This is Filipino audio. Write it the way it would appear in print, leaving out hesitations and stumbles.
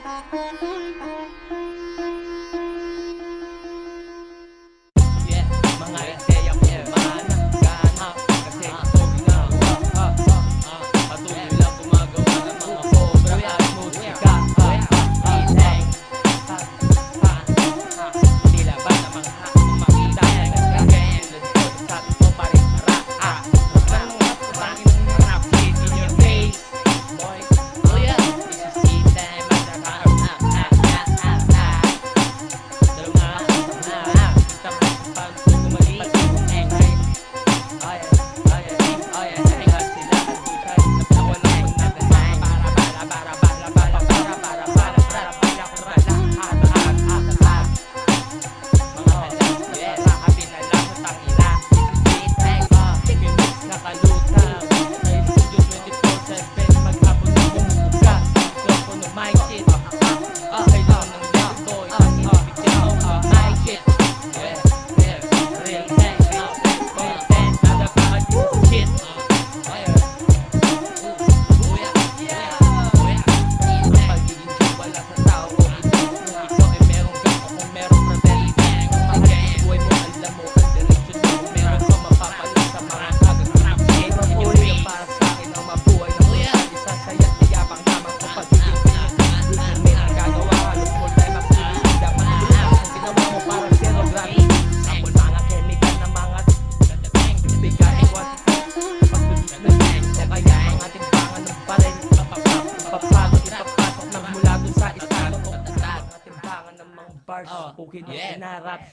Mga ideya mo gumana kasi ito ginagawa. Patuloy lang gumagawa ng mga obra at musika. Tila ba namang makita ang nagkakailod ko sa ito pa rin rap. Rap hit in your face, boy. Oh yeah, this is the time at the rap. Bars, pukin yung inarap.